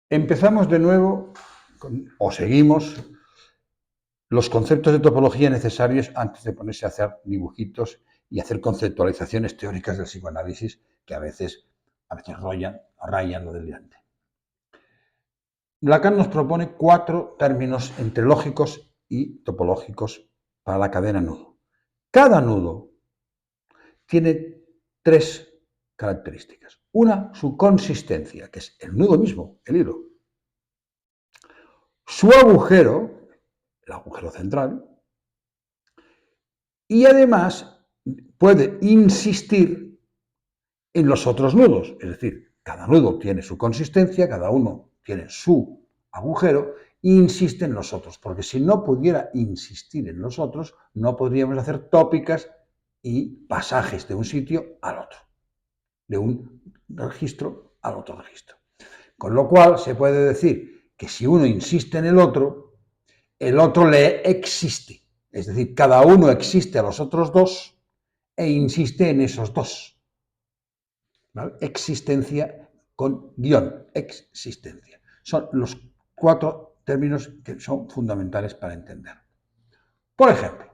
Empezamos de nuevo, o seguimos, los conceptos de topología necesarios antes de ponerse a hacer dibujitos y hacer conceptualizaciones teóricas del psicoanálisis que a veces rayan lo delirante. Lacan nos propone 4 términos entre lógicos y topológicos para la cadena nudo. Cada nudo tiene 3 características. Una, su consistencia, que es el nudo mismo, el hilo. Su agujero, el agujero central, y además puede insistir en los otros nudos, es decir, cada nudo tiene su consistencia, cada uno tiene su agujero e insiste en los otros, porque si no pudiera insistir en los otros, no podríamos hacer tópicas y pasajes de un sitio al otro, de un registro al otro registro. Con lo cual se puede decir que si uno insiste en el otro le existe. Es decir, cada uno existe a los otros dos e insiste en esos dos. ¿Vale? Existencia con guión, existencia. Son los 4 términos que son fundamentales para entender. Por ejemplo,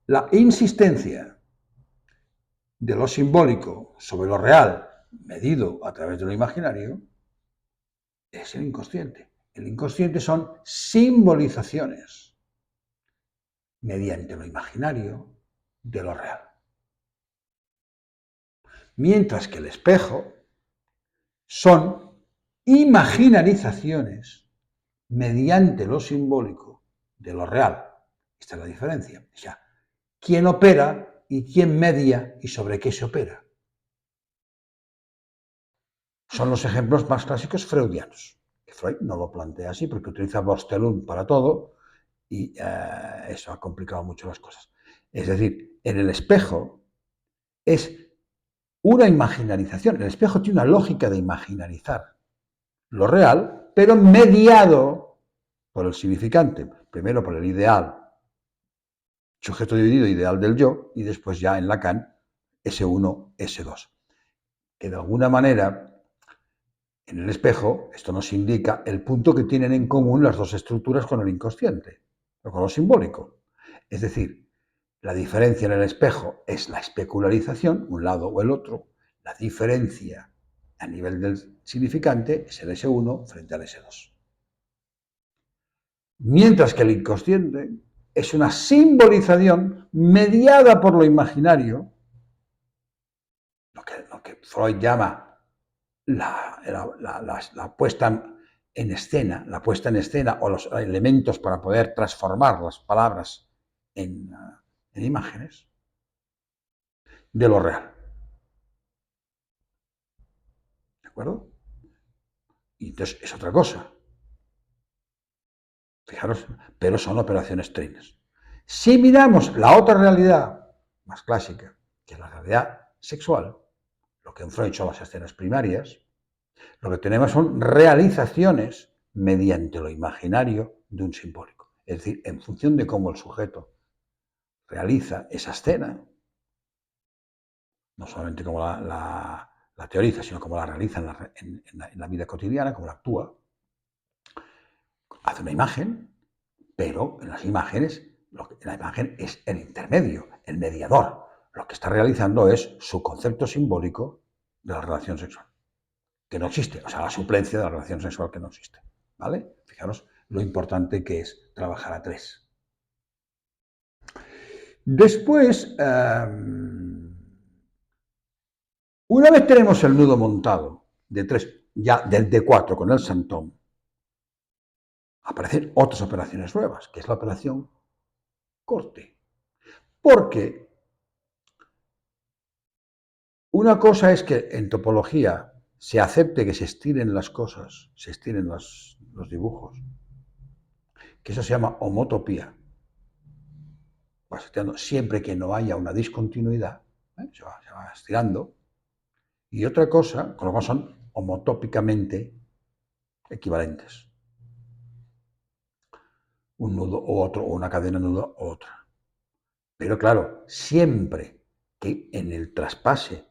la insistencia de lo simbólico sobre lo real, medido a través de lo imaginario, es el inconsciente. El inconsciente son simbolizaciones mediante lo imaginario de lo real. Mientras que el espejo son imaginarizaciones mediante lo simbólico de lo real. Esta es la diferencia. O sea, quién opera y quién media y sobre qué se opera. Son los ejemplos más clásicos freudianos. Freud no lo plantea así porque utiliza Borstelund para todo y eso ha complicado mucho las cosas. Es decir, en el espejo es una imaginarización. El espejo tiene una lógica de imaginarizar lo real, pero mediado por el significante. Primero por el ideal, sujeto dividido, ideal del yo, y después ya en Lacan, S1, S2. Que de alguna manera, en el espejo, esto nos indica el punto que tienen en común las dos estructuras con el inconsciente, o con lo simbólico. Es decir, la diferencia en el espejo es la especularización, un lado o el otro. La diferencia a nivel del significante es el S1 frente al S2. Mientras que el inconsciente es una simbolización mediada por lo imaginario, lo que Freud llama la puesta en escena o los elementos para poder transformar las palabras en imágenes de lo real. ¿De acuerdo? Y entonces es otra cosa. Fijaros, pero son operaciones trinas. Si miramos la otra realidad más clásica, que es la realidad sexual, lo que en Freud son las escenas primarias, lo que tenemos son realizaciones mediante lo imaginario de un simbólico. Es decir, en función de cómo el sujeto realiza esa escena, no solamente como la teoriza, sino como la realiza en la vida cotidiana, como la actúa, hace una imagen, pero en las imágenes, la imagen es el intermedio, el mediador. Lo que está realizando es su concepto simbólico de la relación sexual, que no existe, o sea, la suplencia de la relación sexual que no existe. ¿Vale? Fijaros lo importante que es trabajar a 3. Después, una vez tenemos el nudo montado de 3, ya del D4 con el santón, aparecen otras operaciones nuevas, que es la operación corte. Porque una cosa es que en topología se acepte que se estiren las cosas, se estiren los dibujos, que eso se llama homotopía. Siempre que no haya una discontinuidad, se va estirando. Y otra cosa, con lo cual son homotópicamente equivalentes. Un nudo o otro, o una cadena nudo o otra. Pero claro, siempre que en el traspase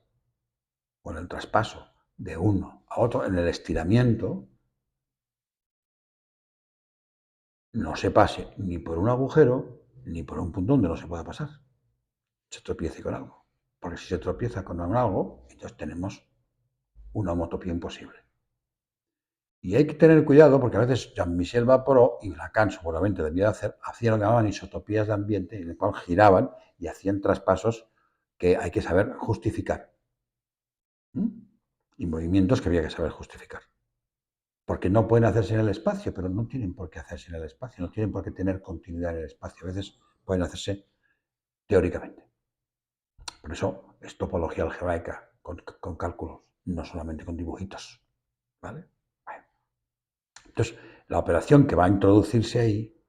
o en el traspaso de uno a otro en el estiramiento, no se pase ni por un agujero ni por un punto donde no se pueda pasar. Se tropiece con algo. Porque si se tropieza con algo, entonces tenemos una homotopía imposible. Y hay que tener cuidado porque a veces Jean-Michel Vaporó y Lacan seguramente debía hacer, hacían lo que llamaban isotopías de ambiente, en el cual giraban y hacían traspasos que hay que saber justificar. Y movimientos que había que saber justificar. Porque no pueden hacerse en el espacio, pero no tienen por qué hacerse en el espacio, no tienen por qué tener continuidad en el espacio. A veces pueden hacerse teóricamente. Por eso es topología algebraica con cálculos, no solamente con dibujitos. ¿Vale? Bueno. Entonces, la operación que va a introducirse ahí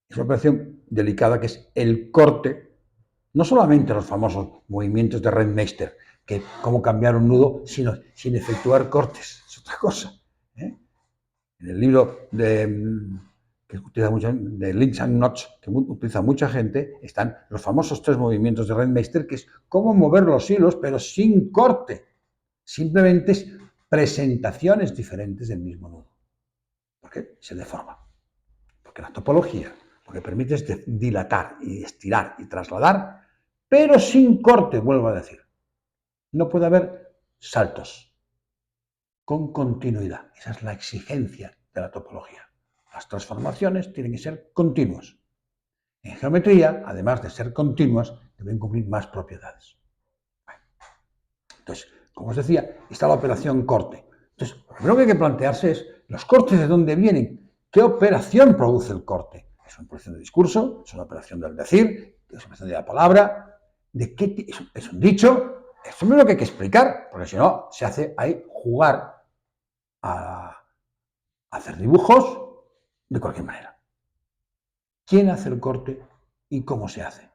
es una operación delicada que es el corte, no solamente los famosos movimientos de Rentmeister, que cómo cambiar un nudo sin efectuar cortes, es otra cosa. En el libro que utiliza mucho, de Links and Knots, que utiliza mucha gente, están los famosos 3 movimientos de Rentmeister, que es cómo mover los hilos, pero sin corte. Simplemente es presentaciones diferentes del mismo nudo. Porque se deforma. Porque la topología lo que permite es dilatar y estirar y trasladar, pero sin corte, vuelvo a decir. No puede haber saltos, con continuidad. Esa es la exigencia de la topología. Las transformaciones tienen que ser continuas. En geometría, además de ser continuas, deben cumplir más propiedades. Entonces, como os decía, está la operación corte. Entonces, lo primero que hay que plantearse es los cortes de dónde vienen. ¿Qué operación produce el corte? ¿Es una operación de discurso? ¿Es una operación del decir? ¿Es una operación de la palabra? ¿De qué es un dicho? Es lo primero que hay que explicar, porque si no, se hace ahí jugar a hacer dibujos de cualquier manera. ¿Quién hace el corte y cómo se hace?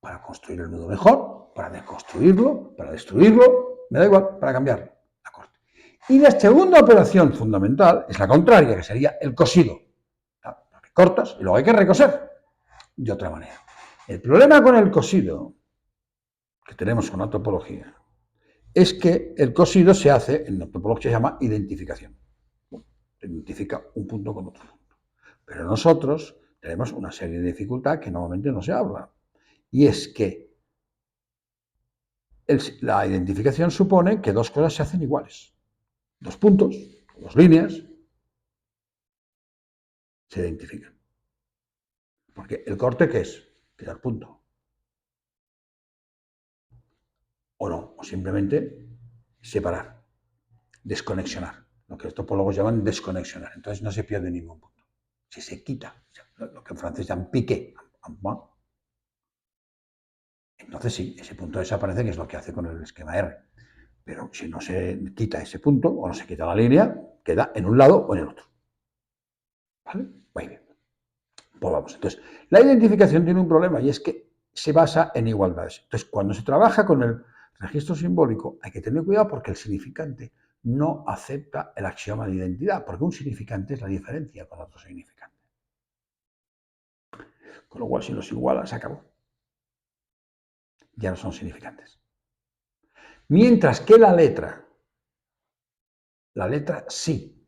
Para construir el nudo mejor, para deconstruirlo, para destruirlo, me da igual, para cambiarlo. La corte. Y la segunda operación fundamental es la contraria, que sería el cosido. Porque cortas y luego hay que recoser de otra manera. El problema con el cosido que tenemos con la topología es que el cosido se hace, en la topología se llama identificación. Identifica un punto con otro punto. Pero nosotros tenemos una serie de dificultades que normalmente no se habla. Y es que la identificación supone que 2 cosas se hacen iguales. 2 puntos, 2 líneas, se identifican. Porque el corte, ¿qué es? Quedar punto. O no, o simplemente separar, desconexionar. Lo que los topólogos llaman desconexionar. Entonces no se pierde ningún punto. Si se quita, lo que en francés llaman piqué, entonces sí, ese punto desaparece, que es lo que hace con el esquema R. Pero si no se quita ese punto o no se quita la línea, queda en un lado o en el otro. ¿Vale? Muy bien. Pues vamos. Entonces, la identificación tiene un problema y es que se basa en igualdades. Entonces, cuando se trabaja con el registro simbólico, hay que tener cuidado porque el significante no acepta el axioma de identidad, porque un significante es la diferencia con otro significante. Con lo cual, si los iguala, se acabó. Ya no son significantes. Mientras que la letra sí,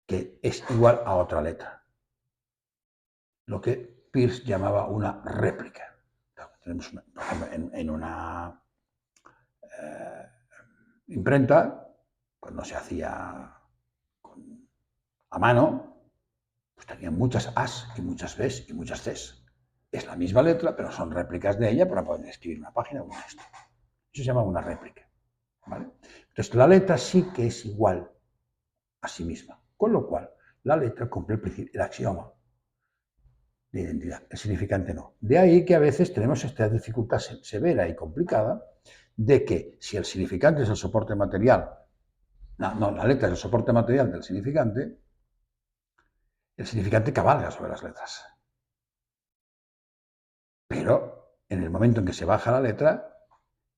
que es igual a otra letra. Lo que Peirce llamaba una réplica. Tenemos en una imprenta, cuando se hacía a mano, pues tenían muchas A's y muchas B's y muchas C's. Es la misma letra, pero son réplicas de ella para poder escribir una página o un texto. Eso se llama una réplica. ¿Vale? Entonces, la letra sí que es igual a sí misma, con lo cual la letra cumple el axioma de identidad, el significante no. De ahí que a veces tenemos esta dificultad severa y complicada de que si el significante es el soporte material, la letra es el soporte material del significante, el significante cabalga sobre las letras. Pero en el momento en que se baja la letra,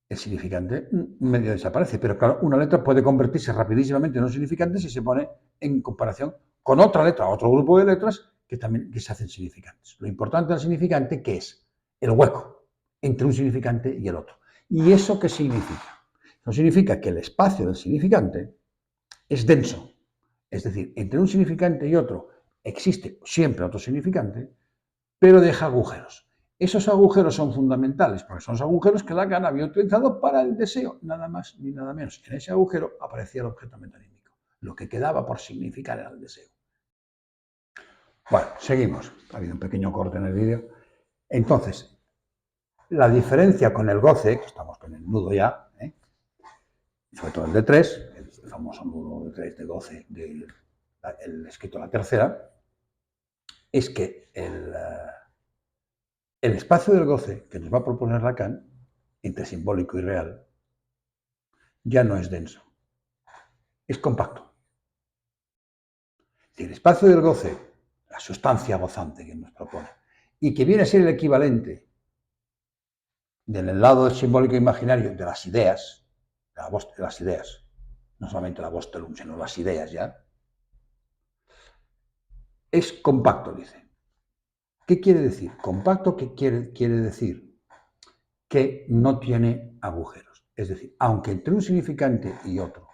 el significante medio desaparece. Pero claro, una letra puede convertirse rapidísimamente en un significante si se pone en comparación con otra letra, otro grupo de letras que se hacen significantes. Lo importante del significante, ¿qué es? El hueco entre un significante y el otro. ¿Y eso qué significa? Eso significa que el espacio del significante es denso. Es decir, entre un significante y otro existe siempre otro significante, pero deja agujeros. Esos agujeros son fundamentales, porque son los agujeros que Lacan había utilizado para el deseo, nada más ni nada menos. En ese agujero aparecía el objeto metonímico. Lo que quedaba por significar era el deseo. Bueno, seguimos. Ha habido un pequeño corte en el vídeo. Entonces, la diferencia con el goce, que estamos con el nudo ya, sobre todo el de 3, el famoso nudo de 3 de goce, el escrito a la tercera, es que el espacio del goce que nos va a proponer Lacan, entre simbólico y real, ya no es denso, es compacto. El espacio del goce, la sustancia gozante que nos propone, y que viene a ser el equivalente del lado del simbólico imaginario de las ideas, no solamente la Vostelum, sino las ideas ya, es compacto, dice. ¿Qué quiere decir? Compacto, ¿qué quiere decir? Que no tiene agujeros. Es decir, aunque entre un significante y otro,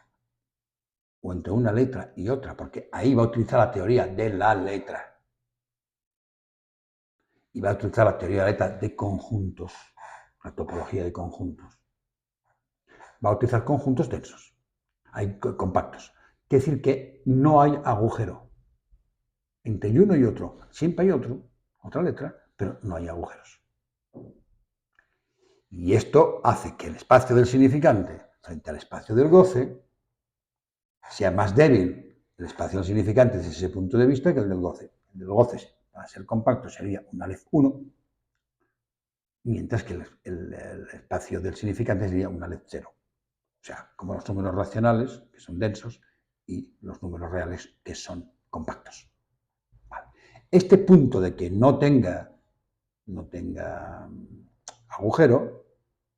o entre una letra y otra, porque ahí va a utilizar la teoría de la letra, y va a utilizar la teoría de la letra de conjuntos, la topología de conjuntos. Va a utilizar conjuntos densos, hay compactos. Quiere decir que no hay agujero. Entre uno y otro, siempre hay otra letra, pero no hay agujeros. Y esto hace que el espacio del significante frente al espacio del goce sea más débil el espacio del significante desde ese punto de vista que el del goce. El del goce, para ser compacto, sería un Aleph 1, mientras que el espacio del significante sería un Aleph 0. O sea, como los números racionales, que son densos, y los números reales, que son compactos. Vale. Este punto de que no tenga agujero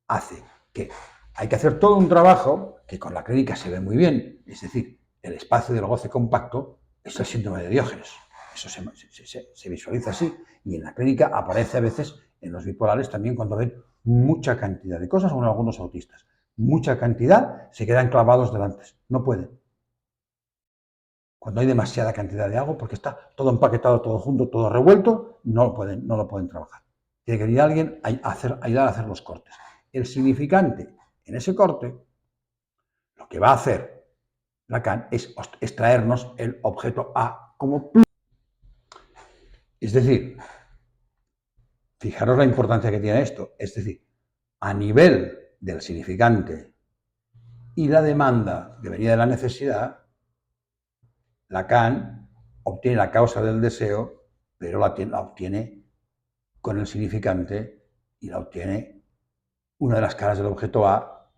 hace que hay que hacer todo un trabajo que con la clínica se ve muy bien, es decir, el espacio del goce compacto es el síndrome de Diógenes. Eso se visualiza así y en la clínica aparece a veces en los bipolares también cuando ven mucha cantidad de cosas, o en algunos autistas. Mucha cantidad se quedan clavados delante, no pueden. Cuando hay demasiada cantidad de algo, porque está todo empaquetado, todo junto, todo revuelto, no lo pueden trabajar. Tiene que venir alguien a ayudar a hacer los cortes. El significante en ese corte, lo que va a hacer Lacan es extraernos el objeto A como plus. Es decir, fijaros la importancia que tiene esto. Es decir, a nivel del significante y la demanda que venía de la necesidad, Lacan obtiene la causa del deseo, pero la obtiene con el significante y la obtiene una de las caras del objeto A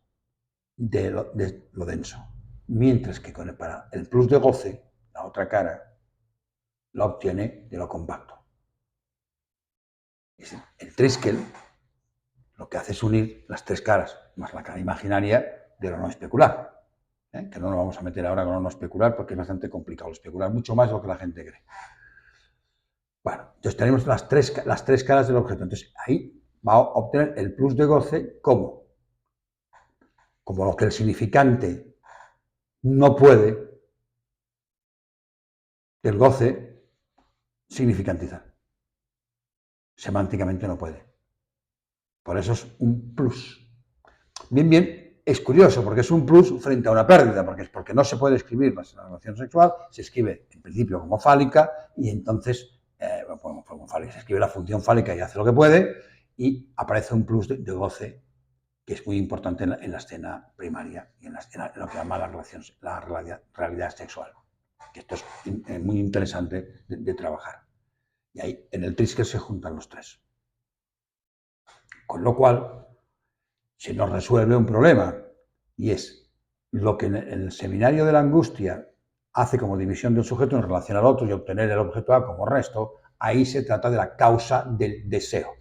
de lo denso. Mientras que para el plus de goce, la otra cara, la obtiene de lo compacto. El Triskel lo que hace es unir las tres caras, más la cara imaginaria de lo no especular. Que no nos vamos a meter ahora con lo no especular porque es bastante complicado especular, mucho más de lo que la gente cree. Bueno, entonces tenemos las tres caras del objeto. Entonces ahí va a obtener el plus de goce como lo que el significante no puede, el goce significantizar. Semánticamente no puede. Por eso es un plus. Bien, es curioso porque es un plus frente a una pérdida, porque no se puede escribir la relación sexual, se escribe en principio como fálica y entonces se escribe la función fálica y hace lo que puede y aparece un plus de goce que es muy importante en la escena primaria y en lo que llama la realidad sexual. Que esto es muy interesante de trabajar. Y ahí en el Triskel se juntan los tres. Con lo cual se nos resuelve un problema y es lo que en el seminario de la angustia hace como división del sujeto en relación al otro y obtener el objeto A como resto, ahí se trata de la causa del deseo.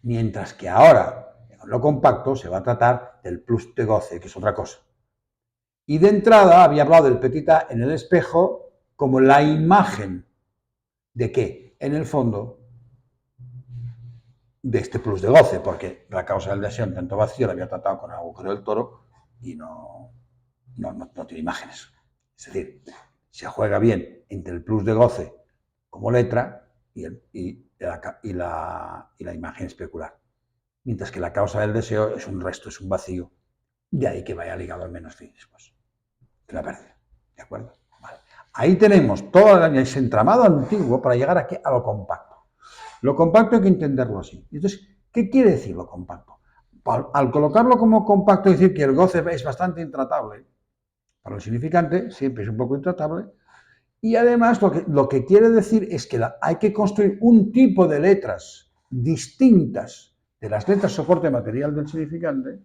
Mientras que ahora, en lo compacto, se va a tratar del plus de goce, que es otra cosa. Y de entrada había hablado del petit a en el espejo como la imagen de que, en el fondo, de este plus de goce, porque la causa del deseo en tanto vacío la había tratado con el agujero del toro y no tiene imágenes. Es decir, se juega bien entre el plus de goce como letra y la imagen especular. Mientras que la causa del deseo es un resto, es un vacío. De ahí que vaya ligado al menos fin después. Que la pérdida. ¿De acuerdo? Vale. Ahí tenemos todo ese entramado antiguo para llegar aquí a lo compacto. Lo compacto hay que entenderlo así. Entonces, ¿qué quiere decir lo compacto? Al colocarlo como compacto, decir que el goce es bastante intratable. Para el significante siempre es un poco intratable. Y además lo que quiere decir es que hay que construir un tipo de letras distintas de las letras soporte material del significante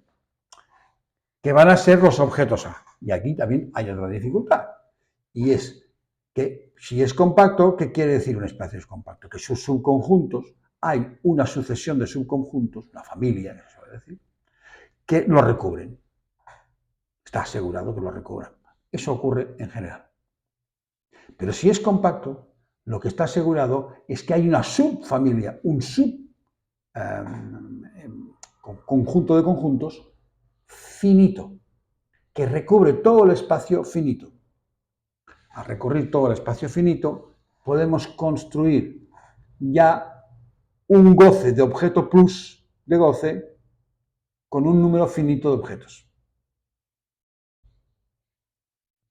que van a ser los objetos A. Y aquí también hay otra dificultad. Y es que si es compacto, ¿qué quiere decir un espacio es compacto? Que sus subconjuntos, hay una sucesión de subconjuntos, una familia, se suele decir, que lo recubren. Está asegurado que lo recubran. Eso ocurre en general. Pero si es compacto, lo que está asegurado es que hay una subfamilia, un conjunto de conjuntos finito, que recubre todo el espacio finito. Al recurrir todo el espacio finito, podemos construir ya un goce de objeto plus de goce con un número finito de objetos.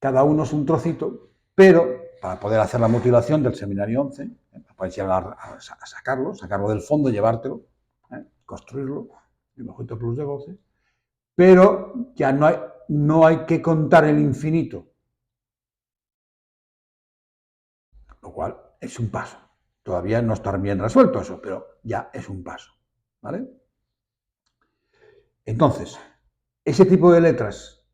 Cada uno es un trocito, pero para poder hacer la mutilación del seminario 11, puedes llevar a sacarlo del fondo, llevártelo, construirlo, un objeto plus de goce, pero ya no hay que contar el infinito, lo cual es un paso. Todavía no está bien resuelto eso, pero ya es un paso, ¿vale? Entonces, ese tipo de letras,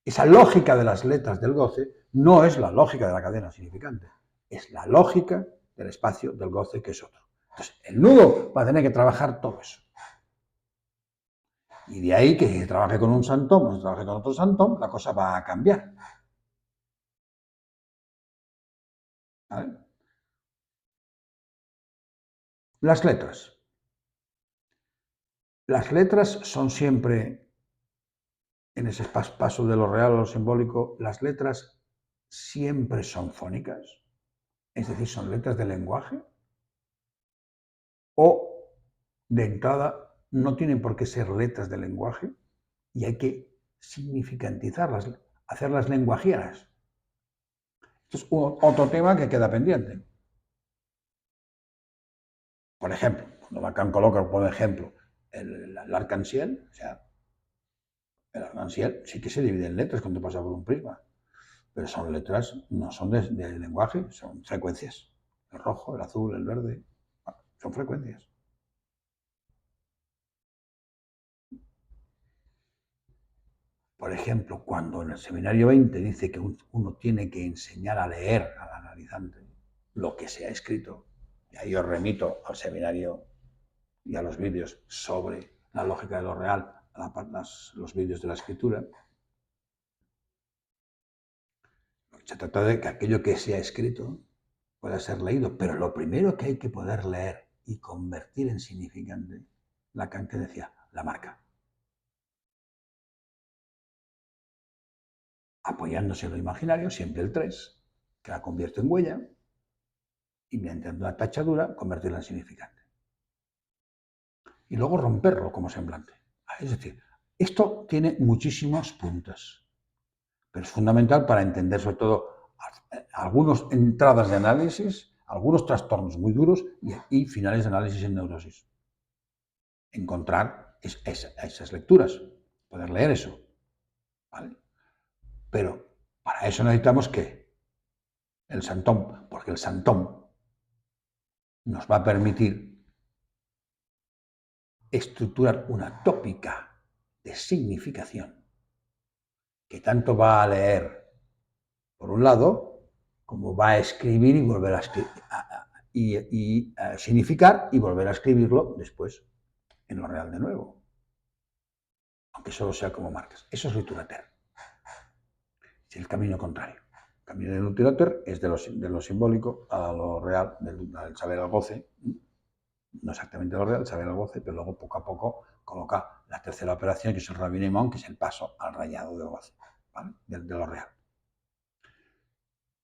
esa lógica de las letras del goce, no es la lógica de la cadena significante, es la lógica del espacio del goce, que es otro. Entonces, el nudo va a tener que trabajar todo eso. Y de ahí que si trabaje con un santón o si trabaje con otro santón, la cosa va a cambiar. ¿Vale? Las letras. Las letras son siempre, en ese paso de lo real a lo simbólico, las letras siempre son fónicas, es decir, son letras de lenguaje, o de entrada no tienen por qué ser letras de lenguaje y hay que significantizarlas, hacerlas lenguajeras. Esto es otro tema que queda pendiente. Por ejemplo, cuando Lacan coloca, por ejemplo, el arc-en-ciel, o sea, el arc-en-ciel sí que se divide en letras cuando pasa por un prisma, pero son letras, no son de lenguaje, son frecuencias. El rojo, el azul, el verde, son frecuencias. Por ejemplo, cuando en el seminario 20 dice que uno tiene que enseñar a leer al analizante lo que se ha escrito, y ahí os remito al seminario y a los vídeos sobre la lógica de lo real, los vídeos de la escritura, se trata de que aquello que se ha escrito pueda ser leído, pero lo primero que hay que poder leer y convertir en significante, Lacan que decía, la marca. Apoyándose en lo imaginario, siempre el 3, que la convierte en huella, y mediante una tachadura convertirla en significante. Y luego romperlo como semblante. Es decir, esto tiene muchísimos puntos, pero es fundamental para entender sobre todo algunas entradas de análisis, algunos trastornos muy duros y finales de análisis en neurosis. Encontrar esas lecturas, poder leer eso, ¿vale? Pero para eso necesitamos ¿qué? El santón, porque el santón nos va a permitir estructurar una tópica de significación que tanto va a leer por un lado, como va a escribir y volver a escribir, a significar y volver a escribirlo después en lo real de nuevo, aunque solo sea como marcas. Eso es Luterater. Es el camino contrario. El camino de Luterater es de lo simbólico a lo real, del saber al goce. no exactamente lo real, sabe el goce, pero luego poco a poco coloca la tercera operación, que es el Rabbi-Nimon, que es el paso al rayado del goce, ¿vale? De lo real.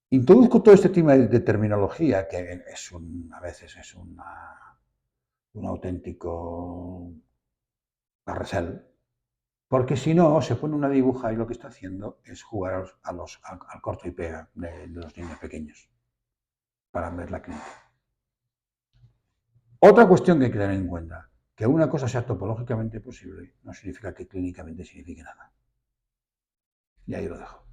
Introduzco todo este tema de terminología, que es a veces es un auténtico carrusel, porque si no, se pone una dibuja y lo que está haciendo es jugar al corto y pega de los niños pequeños para ver la clínica. Otra cuestión que hay que tener en cuenta, que una cosa sea topológicamente posible no significa que clínicamente signifique nada. Y ahí lo dejo.